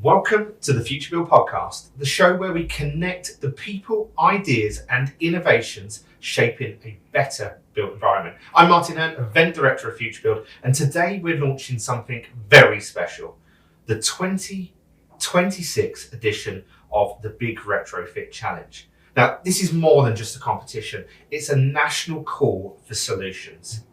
Welcome to the Futurebuild Podcast, the show where we connect the people, ideas and innovations shaping a better built environment. I'm Martin Hurn, Event Director of Futurebuild, and today we're launching something very special, the 2026 edition of the Big Retrofit Challenge. Now, this is more than just a competition, it's a national call for solutions.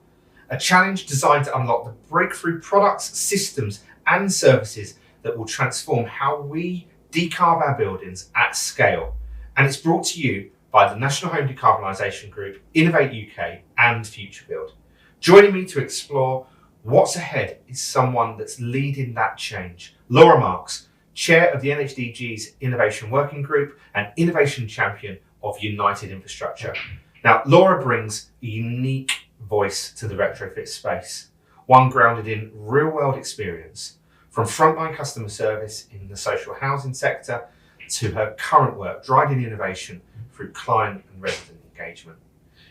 A challenge designed to unlock the breakthrough products, systems and services that will transform how we decarb our buildings at scale. And it's brought to you by the National Home Decarbonisation Group, Innovate UK and Futurebuild. Joining me to explore what's ahead is someone that's leading that change. Laura Marks, Chair of the NHDG's Innovation Working Group and Innovation Champion of United Infrastructure. Now, Laura brings a unique voice to the retrofit space, one grounded in real-world experience, from frontline customer service in the social housing sector to her current work driving innovation through client and resident engagement.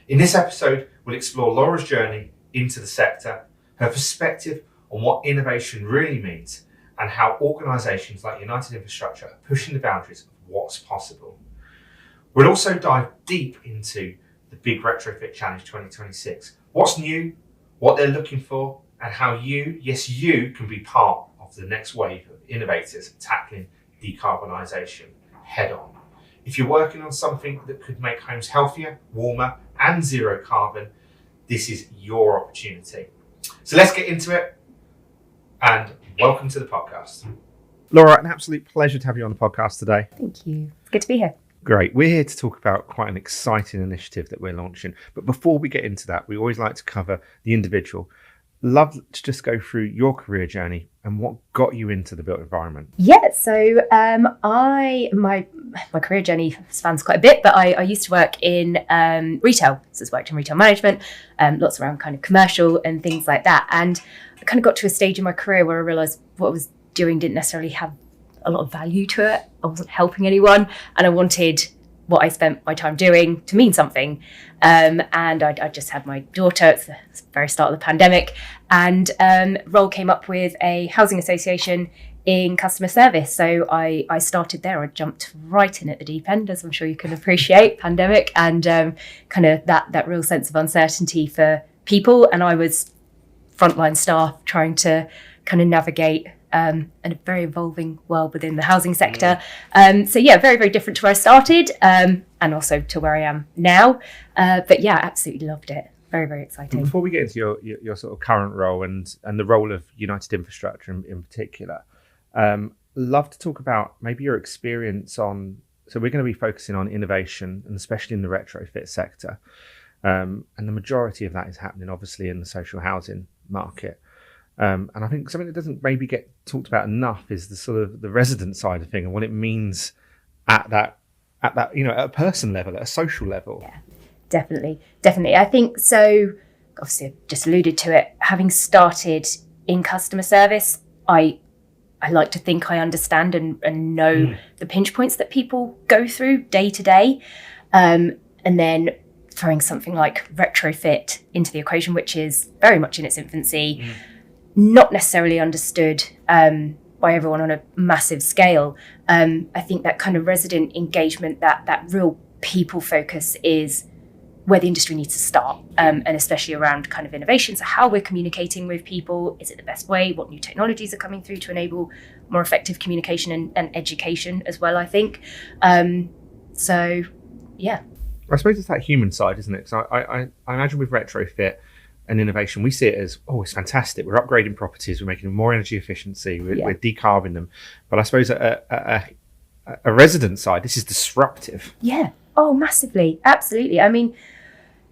In this episode, we'll explore Laura's journey into the sector, her perspective on what innovation really means, and how organisations like United Infrastructure are pushing the boundaries of what's possible. We'll also dive deep into the Big Retrofit Challenge 2026, what's new, what they're looking for, and how you can be part of the next wave of innovators tackling decarbonisation head on. If you're working on something that could make homes healthier, warmer, and zero carbon, this is your opportunity. So let's get into it, and welcome to the podcast. Laura, an absolute pleasure to have you on the podcast today. Thank you. It's good to be here. Great. We're here to talk about quite an exciting initiative that we're launching. But before we get into that, we always like to cover the individual. Love to just go through your career journey and what got you into the built environment. Yeah, so my career journey spans quite a bit, but I used to work in retail. So I worked in retail management, lots around kind of commercial and things like that. And I kind of got to a stage in my career where I realised what I was doing didn't necessarily have a lot of value to it. I wasn't helping anyone, and I wanted what I spent my time doing to mean something. And I just had my daughter, it's the very start of the pandemic, and role came up with a housing association in customer service. So I started there. I jumped right in at the deep end, as I'm sure you can appreciate, pandemic, and kind of that real sense of uncertainty for people. And I was frontline staff trying to kind of navigate a very evolving world within the housing sector. So yeah, very, very different to where I started, and also to where I am now. But yeah, absolutely loved it. Very, very exciting. Before we get into your sort of current role and the role of United Infrastructure in particular, love to talk about maybe your experience on, so we're going to be focusing on innovation and especially in the retrofit sector. And the majority of that is happening obviously in the social housing market. And I think something that doesn't maybe get talked about enough is the sort of the resident side of thing and what it means at that at a person level, at a social level. Yeah, definitely. I think so. Obviously, I just alluded to it. Having started in customer service, I like to think I understand and know the pinch points that people go through day to day, and then throwing something like retrofit into the equation, which is very much in its infancy. Not necessarily understood by everyone on a massive scale. I think that kind of resident engagement, that real people focus is where the industry needs to start, and especially around kind of innovation. So how we're communicating with people, is it the best way? What new technologies are coming through to enable more effective communication and education as well, I think. So, yeah. I suppose it's that human side, isn't it? So I imagine with retrofit, and innovation, we see it as, it's fantastic. We're upgrading properties, we're making them more energy efficiency, we're decarbing them. But I suppose at a resident side, this is disruptive. Yeah, massively, absolutely. I mean,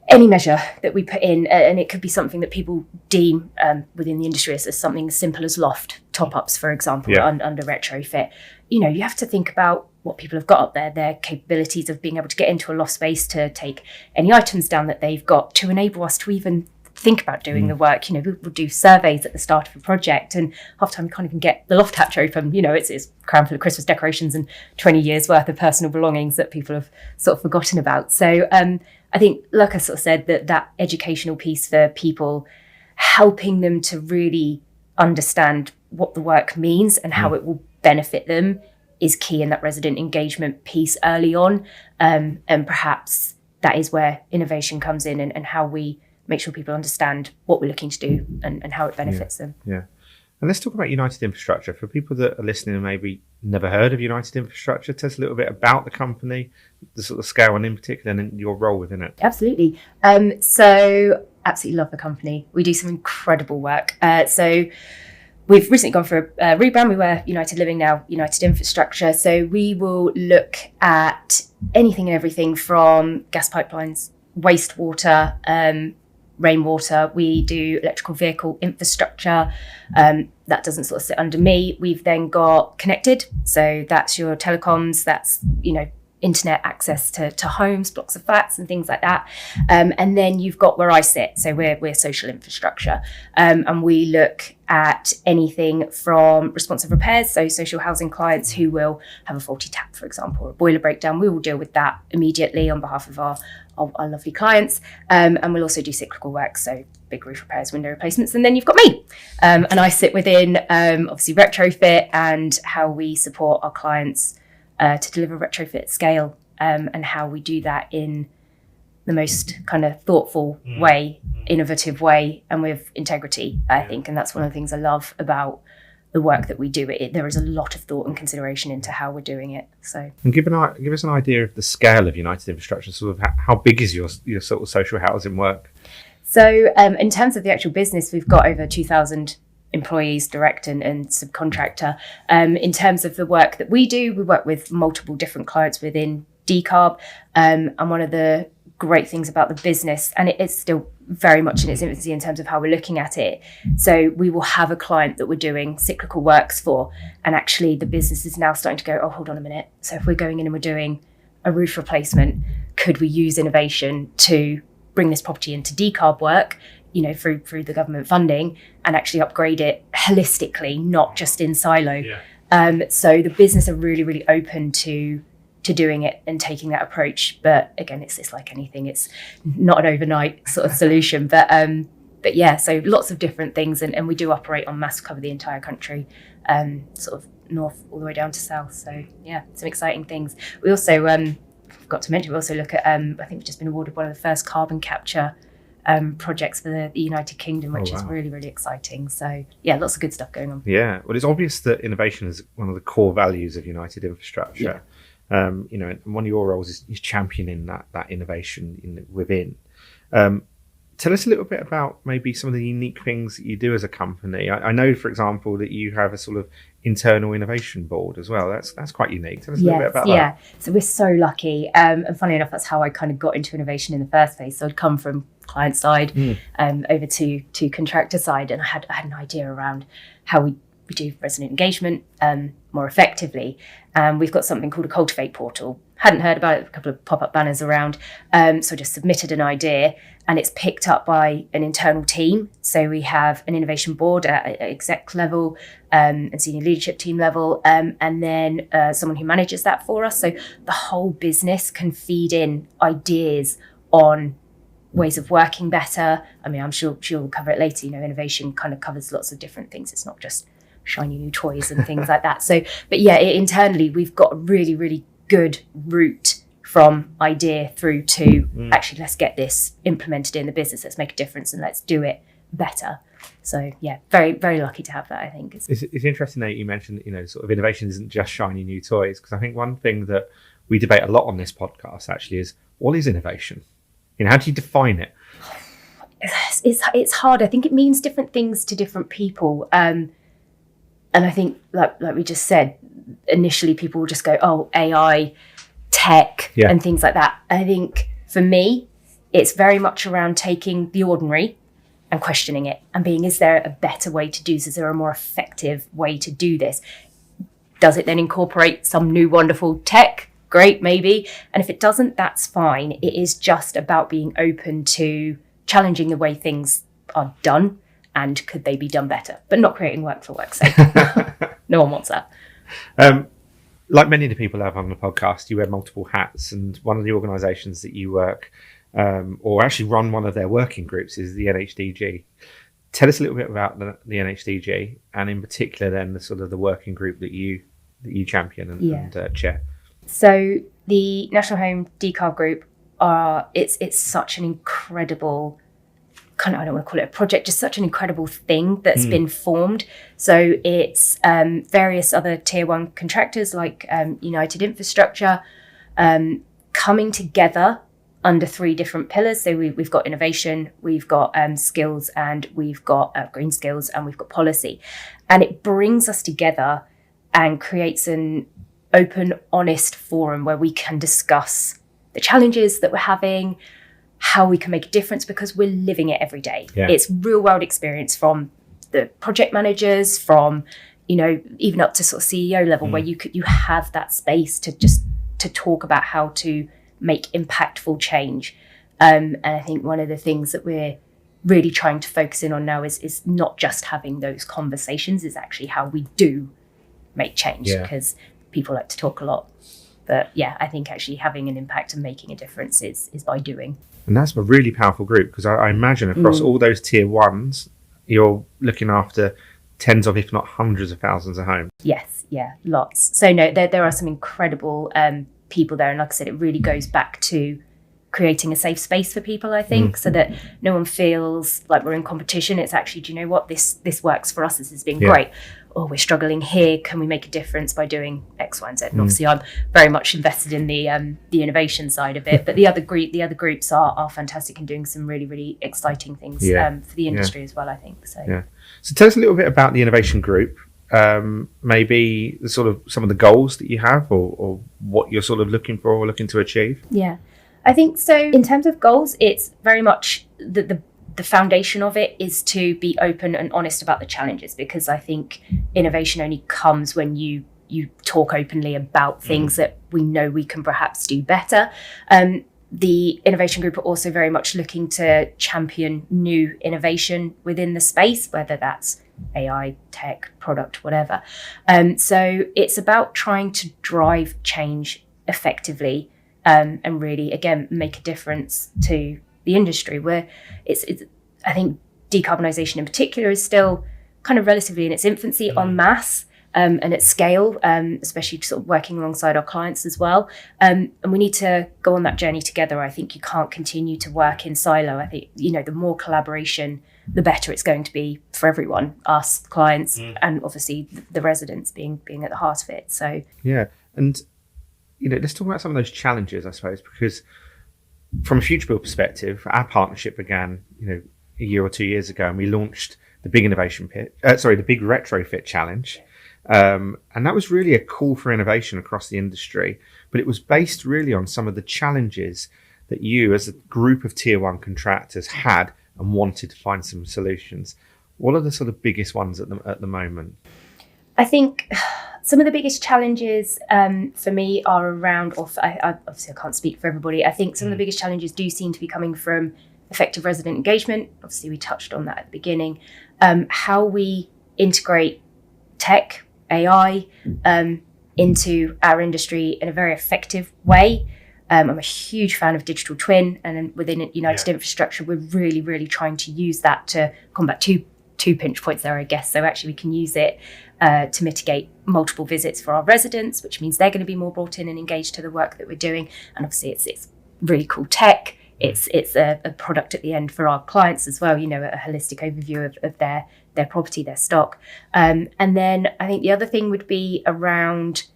any measure that we put in, and it could be something that people deem within the industry as something as simple as loft top-ups, for example, under retrofit. You have to think about what people have got up there, their capabilities of being able to get into a loft space, to take any items down that they've got, to enable us to even think about doing the work. We'll do surveys at the start of a project, and half the time you can't even get the loft hatch open. It's crammed full of Christmas decorations and 20 years worth of personal belongings that people have sort of forgotten about. So I think, like I sort of said, that educational piece for people, helping them to really understand what the work means and how it will benefit them is key in that resident engagement piece early on. And perhaps that is where innovation comes in, and how we make sure people understand what we're looking to do and how it benefits them. Yeah. And let's talk about United Infrastructure. For people that are listening and maybe never heard of United Infrastructure, tell us a little bit about the company, the sort of scale, and in particular, and your role within it. Absolutely. So absolutely love the company. We do some incredible work. So we've recently gone for a rebrand. We were United Living, now United Infrastructure. So we will look at anything and everything from gas pipelines, wastewater, rainwater. We do electrical vehicle infrastructure. That doesn't sort of sit under me. We've then got connected. So that's your telecoms, that's, internet access to homes, blocks of flats and things like that. And then you've got where I sit. So we're social infrastructure. And we look at anything from responsive repairs. So social housing clients who will have a faulty tap, for example, or a boiler breakdown. We will deal with that immediately on behalf of our lovely clients. And we'll also do cyclical work. So big roof repairs, window replacements. And then you've got me. And I sit within obviously retrofit and how we support our clients to deliver retrofit at scale, and how we do that in the most kind of thoughtful way, innovative way, and with integrity, I think. And that's one of the things I love about the work that we do. There is a lot of thought and consideration into how we're doing it. So, and give us an idea of the scale of United Infrastructure. Sort of how big is your sort of social housing work? So, in terms of the actual business, we've got over 2,000 employees, direct and subcontractor. In terms of the work that we do, we work with multiple different clients within decarb. And one of the great things about the business, and it is still very much in its infancy in terms of how we're looking at it. So we will have a client that we're doing cyclical works for, and actually the business is now starting to go, oh, hold on a minute. So if we're going in and we're doing a roof replacement, could we use innovation to bring this property into decarb work, through the government funding, and actually upgrade it holistically, not just in silo. So the business are really, really open to doing it and taking that approach. But again, it's like anything, it's not an overnight sort of solution. But yeah, so lots of different things, and we do operate on mass, cover the entire country, sort of north all the way down to south. So yeah, some exciting things. We also forgot to mention, we also look at I think we've just been awarded one of the first carbon capture projects for the United Kingdom, which is really, really exciting. So yeah, lots of good stuff going on. Yeah, well, it's obvious that innovation is one of the core values of United Infrastructure. And one of your roles is championing that innovation within. Tell us a little bit about maybe some of the unique things that you do as a company. I know, for example, that you have a sort of internal innovation board as well. That's quite unique. Tell us a little bit about that. Yeah, so we're so lucky. And funnily enough, that's how I kind of got into innovation in the first place. So I'd come from client side over to contractor side, and I had an idea around how we do resident engagement more effectively. We've got something called a Cultivate portal. Hadn't heard about it, a couple of pop-up banners around. So just submitted an idea, and it's picked up by an internal team. So we have an innovation board at exec level and senior leadership team level, and then someone who manages that for us. So the whole business can feed in ideas on ways of working better. I mean, I'm sure she'll cover it later. Innovation kind of covers lots of different things. It's not just shiny new toys and things like that. So, but yeah, internally, we've got a really, really good route from idea through to actually, let's get this implemented in the business. Let's make a difference and let's do it better. So yeah, very, very lucky to have that, I think. It's interesting that you mentioned, sort of innovation isn't just shiny new toys, because I think one thing that we debate a lot on this podcast actually is, what is innovation? How do you define it? It's hard. I think it means different things to different people. And I think, like we just said, initially people will just go, oh, AI, tech, and things like that. I think for me, it's very much around taking the ordinary and questioning it and being, is there a better way to do this? Is there a more effective way to do this? Does it then incorporate some new wonderful tech? Great, maybe. And if it doesn't, that's fine. It is just about being open to challenging the way things are done, and could they be done better, but not creating work for work's sake. No one wants that. Like many of the people I have on the podcast, you wear multiple hats, and one of the organisations that you work or actually run one of their working groups is the NHDG. Tell us a little bit about the NHDG, and in particular then the sort of the working group that you you champion and chair? So the National Home Decarb Group it's such an incredible kind of, I don't want to call it a project, just such an incredible thing that's been formed. So it's various other tier one contractors like United Infrastructure coming together under 3 different pillars. So we've got innovation, we've got skills, and we've got green skills, and we've got policy. And it brings us together and creates an open, honest forum where we can discuss the challenges that we're having, how we can make a difference, because we're living it every day. Yeah. It's real world experience from the project managers, from, even up to sort of CEO level, where you have that space to talk about how to make impactful change. And I think one of the things that we're really trying to focus in on now is not just having those conversations, is actually how we do make change, because people like to talk a lot. But I think actually having an impact and making a difference is by doing. And that's a really powerful group, because I imagine across all those tier ones, you're looking after tens of, if not hundreds of thousands of homes. Yes, lots. So no, there are some incredible people there. And like I said, it really goes back to creating a safe space for people, I think, so that no one feels like we're in competition. It's actually, do you know what, this works for us, this has been great. Or we're struggling here, can we make a difference by doing X, Y, and Z? And obviously I'm very much invested in the innovation side of it, but the other groups are fantastic and doing some really, really exciting things for the industry as well, I think. So tell us a little bit about the innovation group, maybe the sort of some of the goals that you have, or what you're sort of looking for or looking to achieve. I think so. In terms of goals, it's very much the foundation of it is to be open and honest about the challenges, because I think innovation only comes when you talk openly about things that we know we can perhaps do better. The innovation group are also very much looking to champion new innovation within the space, whether that's AI, tech, product, whatever. So it's about trying to drive change effectively, and really, again, make a difference to the industry, where it's I think decarbonisation in particular is still kind of relatively in its infancy en masse and at scale, especially sort of working alongside our clients as well. And we need to go on that journey together. I think you can't continue to work in silo. I think, the more collaboration, the better it's going to be for everyone, us, clients, and obviously the residents being at the heart of it. So and let's talk about some of those challenges, I suppose, because from a Futurebuild perspective, our partnership began, a year or 2 years ago, and we launched the Big the Big Retrofit Challenge, and that was really a call for innovation across the industry. But it was based really on some of the challenges that you, as a group of tier one contractors, had and wanted to find some solutions. What are the sort of biggest ones at the moment? I think some of the biggest challenges for me are around, obviously I can't speak for everybody. I think some of the biggest challenges do seem to be coming from effective resident engagement. Obviously we touched on that at the beginning. How we integrate tech, AI, into our industry in a very effective way. I'm a huge fan of digital twin, and within United Infrastructure, we're really, really trying to use that to combat two pinch points there, I guess. So actually we can use it to mitigate multiple visits for our residents, which means they're going to be more brought in and engaged to the work that we're doing. And obviously it's really cool tech. It's a product at the end for our clients as well, a holistic overview of their property, their stock. And then I think the other thing would be around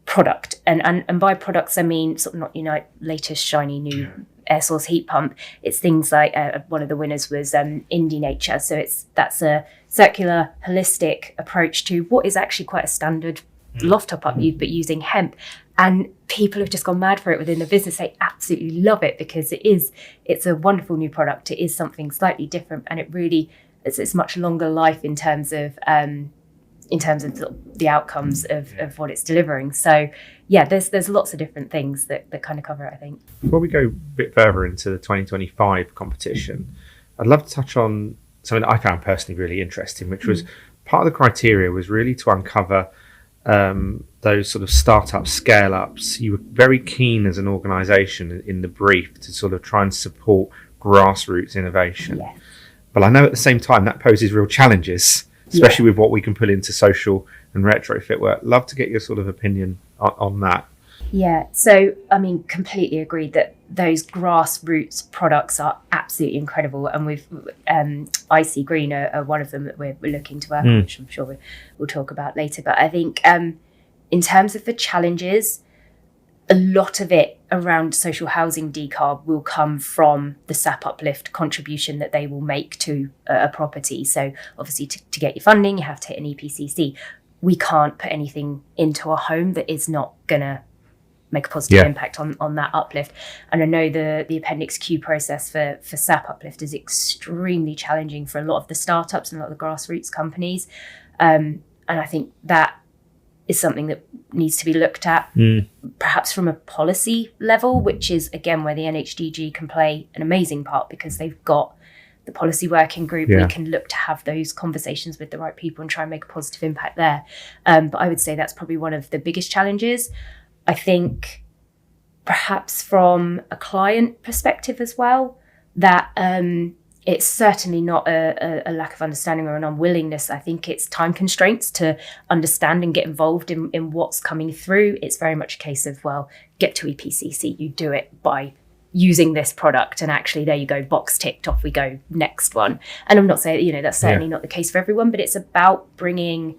product. And by products, I mean sort of not, latest shiny new air source heat pump. It's things like one of the winners was Indie Nature. So that's a circular, holistic approach to what is actually quite a standard loft top up, but using hemp. And people have just gone mad for it within the business. They absolutely love it because it's a wonderful new product. It is something slightly different, and it's much longer life in terms of the outcomes of what it's delivering. So there's lots of different things that kind of cover it, I think. Before we go a bit further into the 2025 competition, I'd love to touch on something that I found personally really interesting, which was part of the criteria was really to uncover those sort of startup scale-ups. You were very keen as an organisation in the brief to sort of try and support grassroots innovation. Yes. But I know at the same time that poses real challenges. especially with what we can put into social and retrofit work. Love to get your sort of opinion on that. Yeah, so I mean, completely agree that those grassroots products are absolutely incredible, and we've Icy Green are one of them that we're looking to work on, which I'm sure we'll talk about later. But I think in terms of the challenges, a lot of it around social housing decarb will come from the SAP uplift contribution that they will make to a property. So obviously to get your funding, you have to hit an EPCC. We can't put anything into a home that is not going to make a positive impact on that uplift. And I know the Appendix Q process for SAP uplift is extremely challenging for a lot of the startups and a lot of the grassroots companies. And I think that is something that needs to be looked at, perhaps from a policy level, which is, again, where the NHDG can play an amazing part, because they've got the policy working group. We can look to have those conversations with the right people and try and make a positive impact there. But I would say that's probably one of the biggest challenges. I think perhaps from a client perspective as well, that it's certainly not a lack of understanding or an unwillingness. I think it's time constraints to understand and get involved in what's coming through. It's very much a case of, well, get to EPCC, you do it by using this product, and actually there you go, box ticked, off we go, next one. And I'm not saying, that's certainly not the case for everyone, but it's about bringing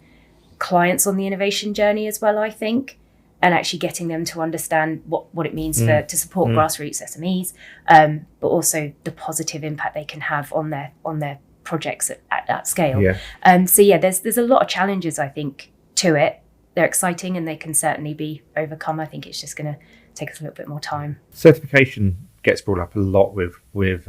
clients on the innovation journey as well, I think, and actually getting them to understand what it means to support grassroots SMEs, but also the positive impact they can have on their projects at that scale. There's a lot of challenges, I think, to it. They're exciting and they can certainly be overcome. I think it's just going to take us a little bit more time. Certification gets brought up a lot with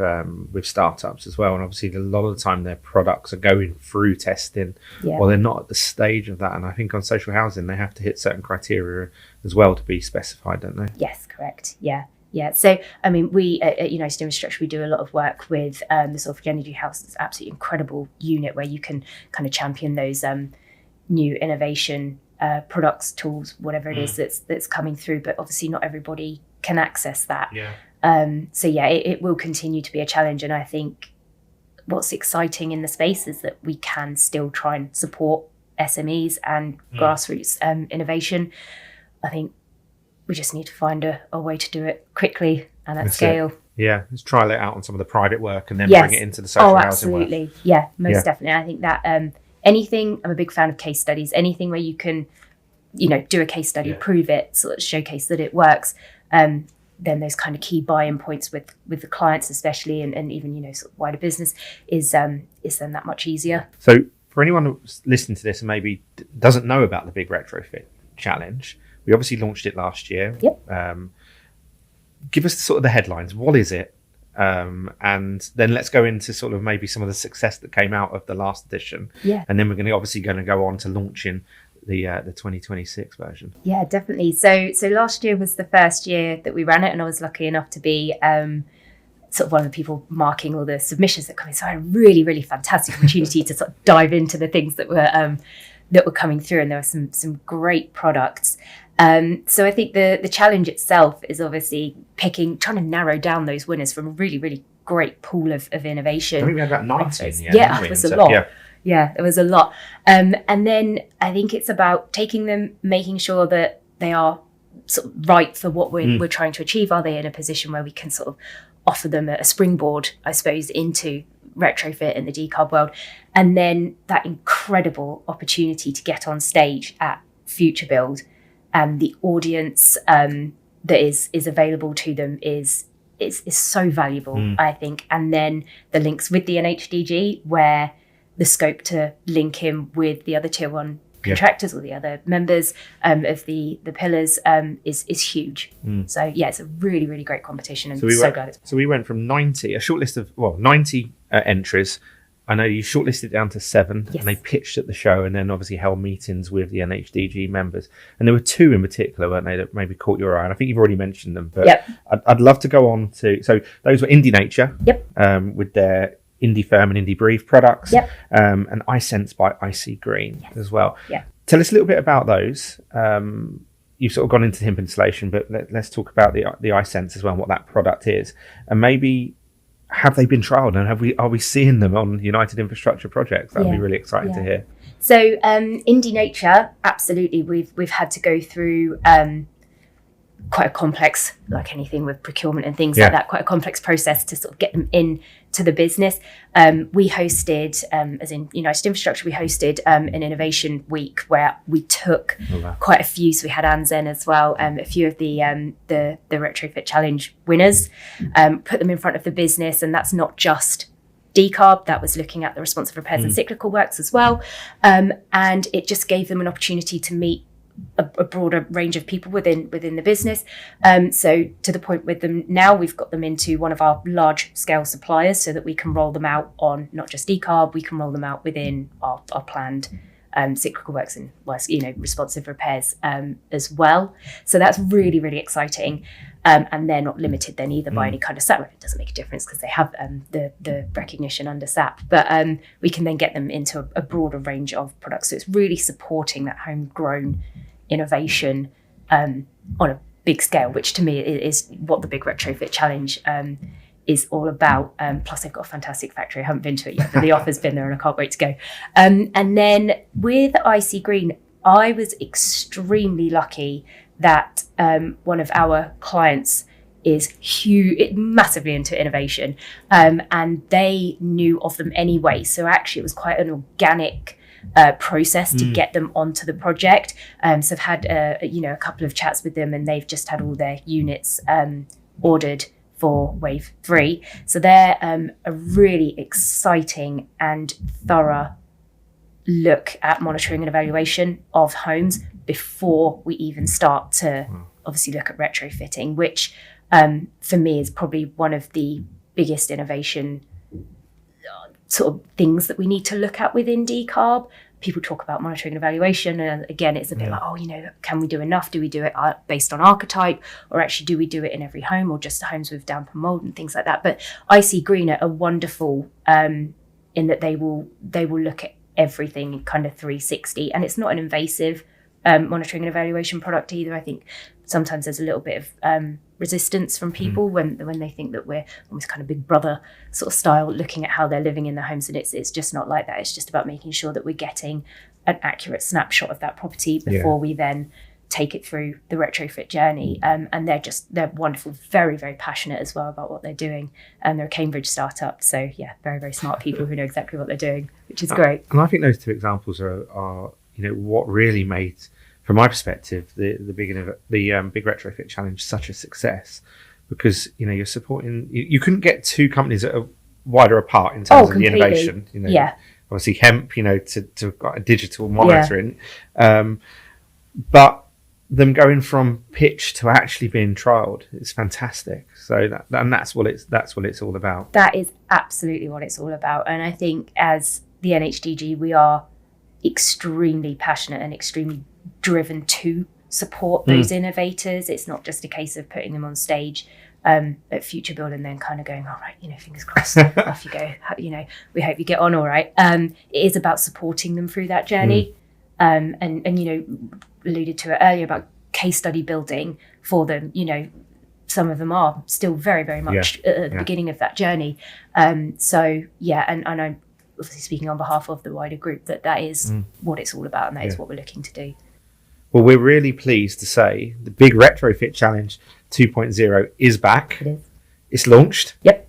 startups as well, and obviously a lot of the time their products are going through testing. Well, they're not at the stage of that, and I think on social housing they have to hit certain criteria as well to be specified, don't they? Yes, correct. Yeah. So, I mean, we at United Infrastructure, we do a lot of work with the Salford Energy House. It's an absolutely incredible unit where you can kind of champion those new innovation products, tools, whatever it is that's coming through. But obviously, not everybody can access that. It will continue to be a challenge. And I think what's exciting in the space is that we can still try and support SMEs and grassroots innovation. I think we just need to find a way to do it quickly and at scale. Let's trial it out on some of the private work and then bring it into the social housing work. Absolutely. Yeah, most definitely. I think that anything, I'm a big fan of case studies, anything where you can, do a case study, prove it, sort of showcase that it works. Then those kind of key buy-in points with the clients especially, and even, sort of wider business is then that much easier. So for anyone who's listening to this and maybe doesn't know about the Big Retrofit Challenge, we obviously launched it last year. Give us sort of the headlines. What is it? And then let's go into sort of maybe some of the success that came out of the last edition. And then we're going to go on to launching the 2026 version. Yeah, definitely. So last year was the first year that we ran it, and I was lucky enough to be sort of one of the people marking all the submissions that come in. So I had a really, really fantastic opportunity to sort of dive into the things that were coming through, and there were some great products. So I think the challenge itself is obviously trying to narrow down those winners from a really, really great pool of innovation. I think we had about 19. It was a lot. Yeah, it was a lot. And then I think it's about taking them, making sure that they are sort of right for what we're trying to achieve. Are they in a position where we can sort of offer them a springboard, I suppose, into retrofit in the decarb world? And then that incredible opportunity to get on stage at Futurebuild, and the audience that is available to them is so valuable, I think. And then the links with the NHDG, where the scope to link in with the other tier one contractors or the other members of the pillars is huge. So it's a really, really great competition, and glad. So we went from 90 entries. I know you shortlisted it down to 7, and they pitched at the show, and then obviously held meetings with the NHDG members. And there were 2 in particular, weren't they, that maybe caught your eye? And I think you've already mentioned them, but I'd love to go on to. So those were Indie Nature, with their Indie Firm and Indie Brief products, and iSense by Icy Green as well. Tell us a little bit about those. You've sort of gone into hemp insulation, but let's talk about the iSense as well and what that product is, and maybe have they been trialled, and are we seeing them on United Infrastructure projects? That'd be really exciting to hear. So Indie Nature, absolutely, we've had to go through quite a complex, like anything with procurement and things like that, quite a complex process to sort of get them into the business. We hosted, as in United Infrastructure, we hosted an innovation week where we took quite a few. So we had Anzen as well, a few of the Retrofit Challenge winners, put them in front of the business. And that's not just decarb, that was looking at the responsive repairs and cyclical works as well. And it just gave them an opportunity to meet a broader range of people within the business. So to the point with them now, we've got them into one of our large scale suppliers so that we can roll them out on not just decarb, we can roll them out within our planned cyclical works and responsive repairs as well. So that's really, really exciting. And they're not limited then either by any kind of SAP. It doesn't make a difference because they have the recognition under SAP. But we can then get them into a broader range of products. So it's really supporting that homegrown innovation on a big scale, which to me is what the Big Retrofit Challenge is all about. Plus they've got a fantastic factory. I haven't been to it yet, but the offer's been there and I can't wait to go. And then with IC Green, I was extremely lucky that one of our clients is huge, massively into innovation, and they knew of them anyway. So actually it was quite an organic process to get them onto the project. So I've had a couple of chats with them, and they've just had all their units ordered for wave 3. So they're a really exciting and thorough look at monitoring and evaluation of homes before we even start to obviously look at retrofitting, which for me is probably one of the biggest innovation sort of things that we need to look at within decarb. People talk about monitoring and evaluation, and again, it's a bit like, can we do enough? Do we do it based on archetype, or actually do we do it in every home, or just the homes with damp and mold and things like that? But IC Green are wonderful in that they will look at everything kind of 360, and it's not an invasive monitoring and evaluation product either. I think sometimes there's a little bit of resistance from people when they think that we're almost kind of Big Brother sort of style, looking at how they're living in their homes, and it's just not like that. It's just about making sure that we're getting an accurate snapshot of that property before we then take it through the retrofit journey. And they're wonderful, very, very passionate as well about what they're doing. And they're a Cambridge startup, so very, very smart people who know exactly what they're doing, which is great. And I think those two examples are what really made, from my perspective, the Big Retrofit Challenge such a success, because you're supporting. You couldn't get two companies that are wider apart in terms of the innovation. Obviously hemp, to got a digital monitoring, but them going from pitch to actually being trialled, it's fantastic. So that's what it's all about. That is absolutely what it's all about. And I think as the NHDG, we are extremely passionate and extremely driven to support those innovators. It's not just a case of putting them on stage at Futurebuild and then kind of going, all right, fingers crossed, off you go. We hope you get on all right. It is about supporting them through that journey. And alluded to it earlier about case study building for them. Some of them are still very, very much at the beginning of that journey. And I'm obviously speaking on behalf of the wider group that is what it's all about, and that is what we're looking to do. Well, we're really pleased to say the Big Retrofit Challenge 2.0 is back. It is. It's launched. Yep.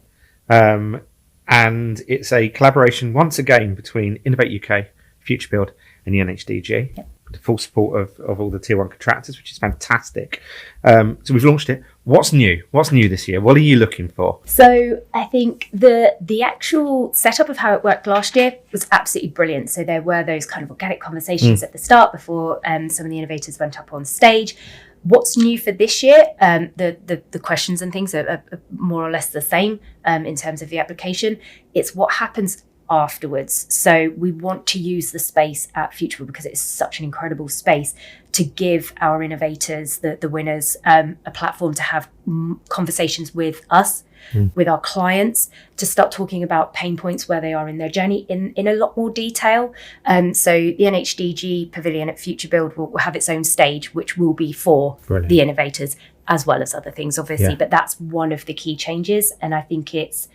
And it's a collaboration once again between Innovate UK, Futurebuild and the NHDG. Yep. The full support of all the tier 1 contractors, which is fantastic. So we've launched it. What's new? What's new this year? What are you looking for? So I think the actual setup of how it worked last year was absolutely brilliant. So there were those kind of organic conversations at the start before some of the innovators went up on stage. What's new for this year? The questions and things are more or less the same in terms of the application. It's what happens afterwards. So we want to use the space at Futurebuild, because it's such an incredible space, to give our innovators, the winners, a platform to have conversations with us, with our clients, to start talking about pain points where they are in their journey in a lot more detail. So the NHDG Pavilion at Futurebuild will have its own stage, which will be for the innovators, as well as other things, obviously. But that's one of the key changes. And I think it's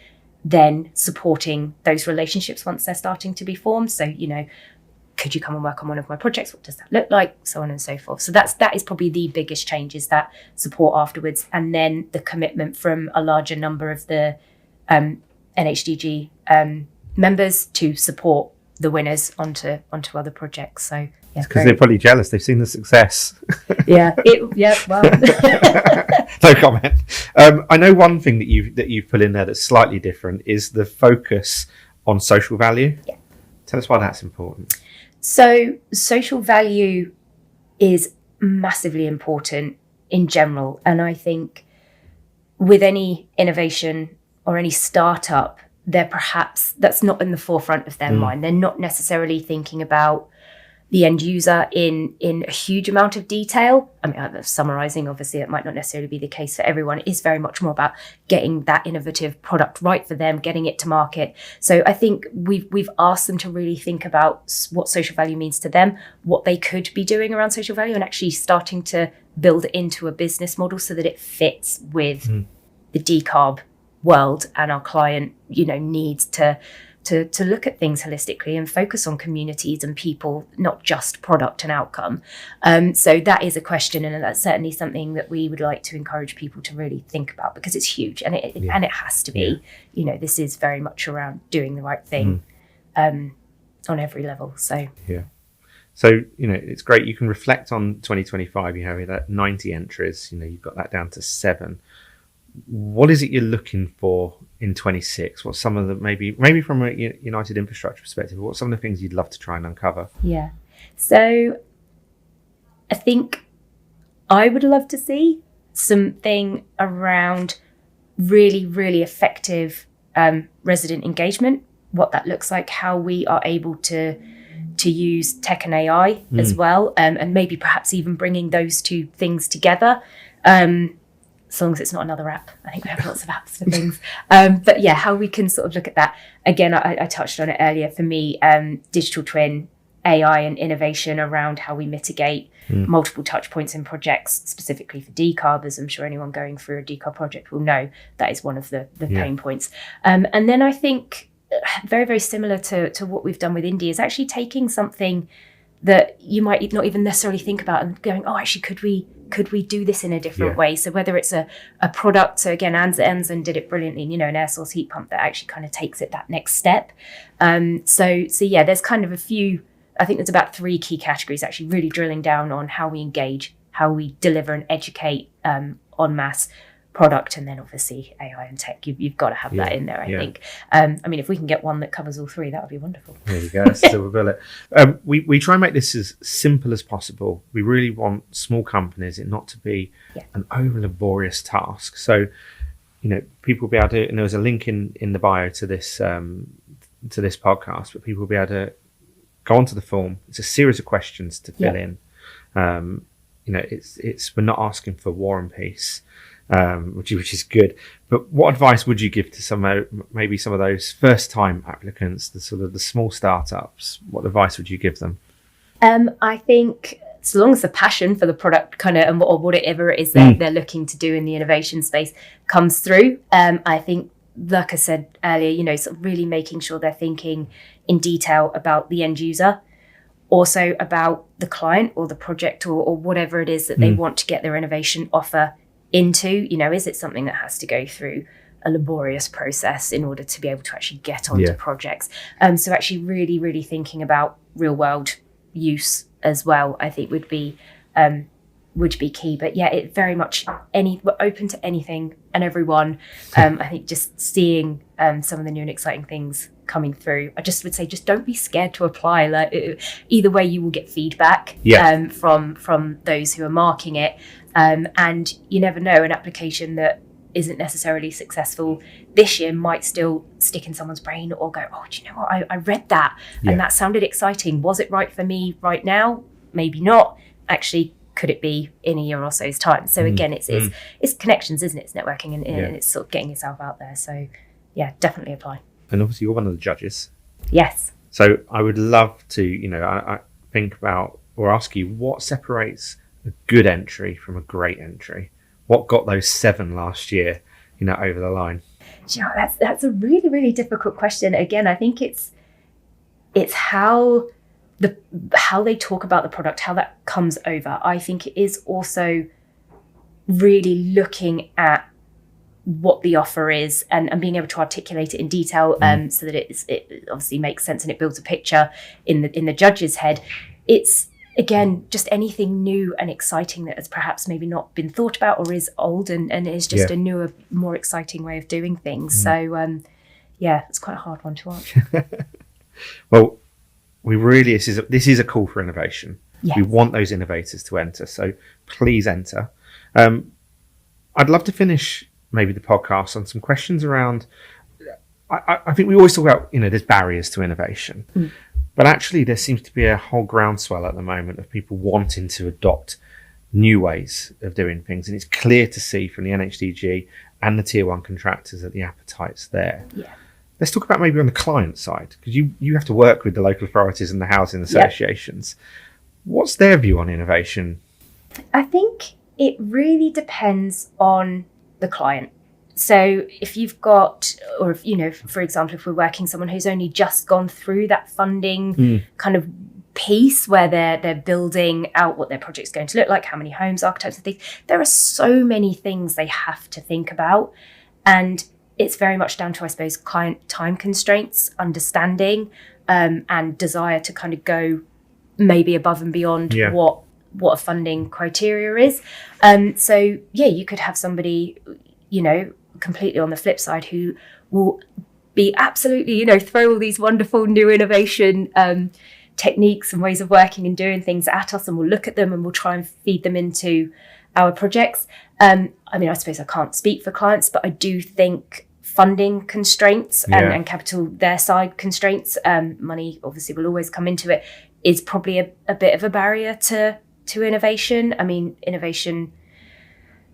then supporting those relationships once they're starting to be formed. So, could you come and work on one of my projects? What does that look like? So on and so forth. So that is probably the biggest change, is that support afterwards, and then the commitment from a larger number of the NHDG members to support the winners onto other projects. So yeah, because they're probably jealous. They've seen the success. Well, no comment. I know one thing that you've put in there that's slightly different is the focus on social value. Yeah. Tell us why that's important. So social value is massively important in general. And I think with any innovation or any startup, that's not in the forefront of their mind. They're not necessarily thinking about the end user in a huge amount of detail. I mean, I'm summarizing, obviously, it might not necessarily be the case for everyone. It is very much more about getting that innovative product right for them, getting it to market. So I think we've asked them to really think about what social value means to them, what they could be doing around social value, and actually starting to build it into a business model so that it fits with the decarb world and our client, needs to look at things holistically and focus on communities and people, not just product and outcome. So that is a question, and that's certainly something that we would like to encourage people to really think about, because it's huge, and it has to be. This is very much around doing the right thing on every level. So it's great. You can reflect on 2025. You have that 90 entries. You've got that down to 7. What is it you're looking for in 26? What's some of the maybe from a United Infrastructure perspective? What's some of the things you'd love to try and uncover? Yeah, so I think I would love to see something around really, really effective resident engagement. What that looks like, how we are able to use tech and AI as well, and maybe perhaps even bringing those two things together. As long as it's not another app. I think we have lots of apps for things. But yeah, how we can sort of look at that. Again, I touched on it earlier. For me, digital twin, AI and innovation around how we mitigate multiple touch points in projects, specifically for decarb, as I'm sure anyone going through a decarb project will know, that is one of the pain points. And then I think very, very similar to what we've done with India is actually taking something that you might not even necessarily think about and going, oh, actually, could we do this in a different way? So whether it's a product, so again, Anzen did it brilliantly, an air source heat pump that actually kind of takes it that next step. So yeah, there's kind of a few, I think there's about 3 key categories, actually really drilling down on how we engage, how we deliver and educate en masse product, and then obviously AI and tech. You've got to have that in there, I think. I mean, if we can get one that covers all 3, that would be wonderful. There you go, silver bullet. We try and make this as simple as possible. We really want small companies it not to be an over laborious task. So, people will be able to, and there's a link in the bio to this podcast, but people will be able to go onto the form. It's a series of questions to fill in. It's we're not asking for war and peace. Which is good. But what advice would you give to maybe some of those first-time applicants, the sort of the small startups? What advice would you give them? I think so long as the passion for the product kind of or whatever it is they're looking to do in the innovation space comes through, I think, like I said earlier, sort of really making sure they're thinking in detail about the end user, also about the client or the project or whatever it is that they want to get their innovation offer into. Is it something that has to go through a laborious process in order to be able to actually get onto projects? So actually really, really thinking about real world use as well, I think would be key. But yeah, it very much we're open to anything and everyone. I think just seeing some of the new and exciting things coming through, I just would say, just don't be scared to apply. Like either way, you will get feedback from those who are marking it. And you never know, an application that isn't necessarily successful this year might still stick in someone's brain, or go, oh, do you know what? I read that and that sounded exciting. Was it right for me right now? Maybe not. Actually, could it be in a year or so's time? So again, it's connections, isn't it? It's networking and it's sort of getting yourself out there. So yeah, definitely apply. And obviously you're one of the judges. Yes. So I would love to, I think about or ask you, what separates a good entry from a great entry? What got those 7 last year, over the line? you know, that's a really, really difficult question. Again, I think it's how they talk about the product, how that comes over. I think it is also really looking at what the offer is and being able to articulate it in detail, so that it obviously makes sense and it builds a picture in the judge's head. It's, again, just anything new and exciting that has perhaps maybe not been thought about or is old and is just a newer, more exciting way of doing things. So it's quite a hard one to answer. Well, this is a call for innovation. Yes. We want those innovators to enter, so please enter. I'd love to finish maybe the podcast on some questions around, I think we always talk about, there's barriers to innovation, but actually there seems to be a whole groundswell at the moment of people wanting to adopt new ways of doing things. And it's clear to see from the NHDG and the tier one contractors that the appetite's there. Yeah. Let's talk about maybe on the client side, because you have to work with the local authorities and the housing associations. Yep. What's their view on innovation? I think it really depends on the client. So if you've got, or if, for example, if we're working someone who's only just gone through that funding kind of piece where they're building out what their project's going to look like, how many homes, architects and things, there are so many things they have to think about. And it's very much down to, I suppose, client time constraints, understanding, and desire to kind of go maybe above and beyond what a funding criteria is. So you could have somebody, completely on the flip side, who will be absolutely, throw all these wonderful new innovation techniques and ways of working and doing things at us, and we'll look at them and we'll try and feed them into our projects. I suppose I can't speak for clients, but I do think funding constraints and capital, their side constraints, money obviously will always come into it, is probably a bit of a barrier to innovation. I mean, innovation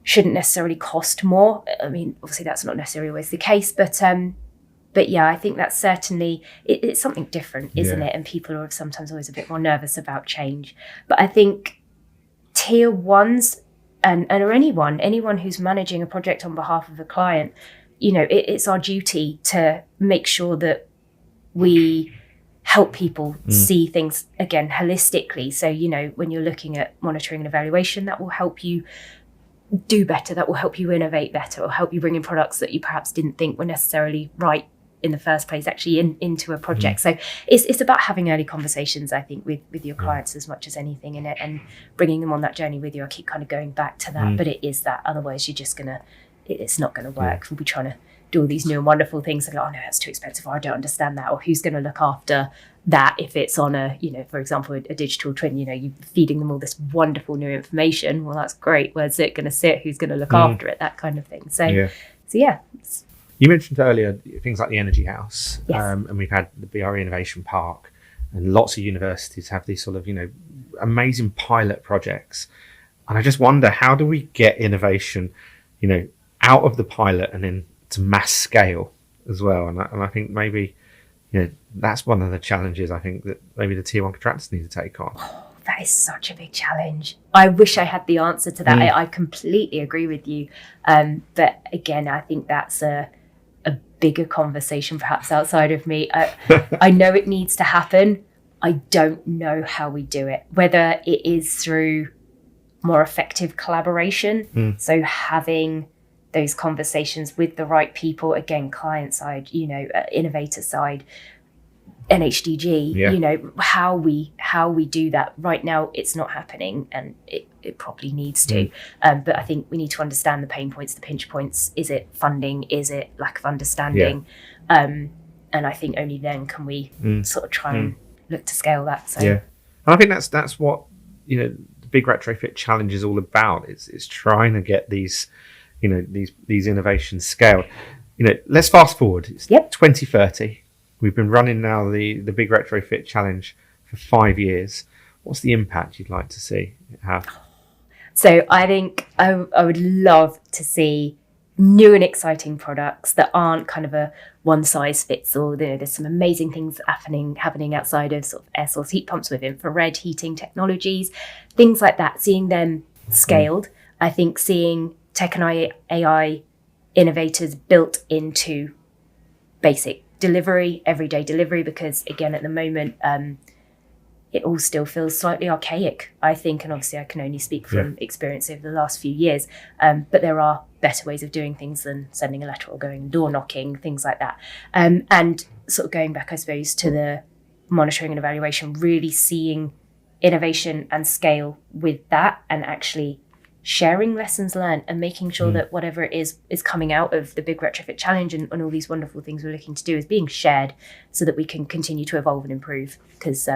shouldn't necessarily cost more. I mean, obviously that's not necessarily always the case, but I think that's certainly, it's something different, isn't it? And people are sometimes always a bit more nervous about change. But I think tier ones or anyone who's managing a project on behalf of a client, it's our duty to make sure that we help people see things, again, holistically. So, when you're looking at monitoring and evaluation, that will help you do better, that will help you innovate better, or help you bring in products that you perhaps didn't think were necessarily right in the first place, actually into a project. So it's about having early conversations, I think, with your clients as much as anything in it, and bringing them on that journey with you. I keep kind of going back to that, but it is that. Otherwise, you're just it's not going to work. We'll be trying to do all these new and wonderful things and go, oh no, that's too expensive, or I don't understand that, or who's going to look after that if it's on a, for example, a digital twin, you're feeding them all this wonderful new information. Well, that's great. Where's it going to sit? Who's going to look after it? That kind of thing. So You mentioned earlier things like the Energy House, yes. And we've had the BRE Innovation Park, and lots of universities have these sort of, amazing pilot projects. And I just wonder, how do we get innovation, out of the pilot and then to mass scale as well? And I think maybe, that's one of the challenges I think that maybe the tier one contractors need to take on. That is such a big challenge. I wish I had the answer to that. I completely agree with you. But again, I think that's a bigger conversation perhaps outside of me. I know it needs to happen. I don't know how we do it, whether it is through more effective collaboration. So having those conversations with the right people, again, client side, innovator side, NHDG, how we do that. Right now it's not happening, and it probably needs to. But I think we need to understand the pain points, the pinch points. Is it funding? Is it lack of understanding? And I think only then can we sort of try and look to scale that. So and I think that's what the Big Retrofit Challenge is all about. It's trying to get these these innovations scaled. Let's fast forward. It's 2030. We've been running now the Big Retrofit Challenge for 5 years. What's the impact you'd like to see it have? So I think I would love to see new and exciting products that aren't kind of a one size fits all. There's some amazing things happening outside of sort of air source heat pumps with infrared heating technologies, things like that. Seeing them scaled, I think seeing tech and AI innovators built into basic delivery, everyday delivery, because again, at the moment, it all still feels slightly archaic, I think, and obviously I can only speak from experience over the last few years, but there are better ways of doing things than sending a letter or going door knocking, things like that. And sort of going back, I suppose, to the monitoring and evaluation, really seeing innovation and scale with that, and actually sharing lessons learned and making sure that whatever it is coming out of the Big Retrofit Challenge and all these wonderful things we're looking to do is being shared so that we can continue to evolve and improve, because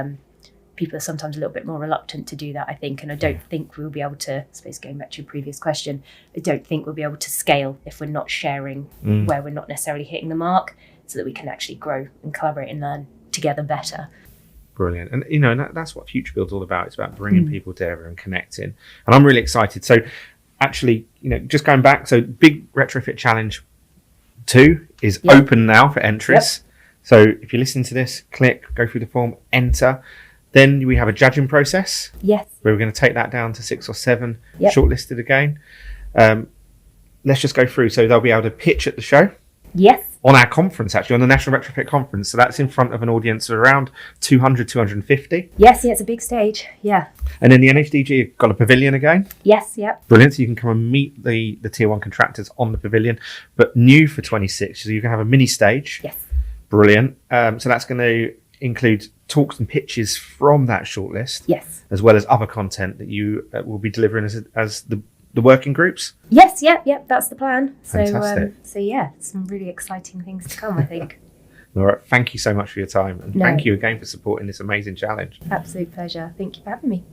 people are sometimes a little bit more reluctant to do that, I think, and I don't think we'll be able to, I suppose going back to your previous question, I don't think we'll be able to scale if we're not sharing where we're not necessarily hitting the mark, so that we can actually grow and collaborate and learn together better. Brilliant. And, and that's what Futurebuild's all about. It's about bringing people together and connecting. And I'm really excited. So actually, just going back, so Big Retrofit Challenge 2 is open now for entries. So if you listen to this, click, go through the form, enter. Then we have a judging process. Yes. Where we're going to take that down to 6 or 7, shortlisted again. Let's just go through. So they'll be able to pitch at the show. Yes. On our conference, actually, on the National Retrofit Conference. So that's in front of an audience of around 200, 250. Yes, it's a big stage. Yeah. And then the NHDG have got a pavilion again. Yes, yep. Brilliant. So you can come and meet the tier 1 contractors on the pavilion. But new for 26, so you can have a mini stage. Yes. Brilliant. So that's going to include talks and pitches from that shortlist. Yes. As well as other content that you will be delivering as the working groups. Yes, yep, that's the plan. Fantastic. So yeah, some really exciting things to come, I think. All right, thank you so much for your time, and thank you again for supporting this amazing challenge. Absolute pleasure. Thank you for having me.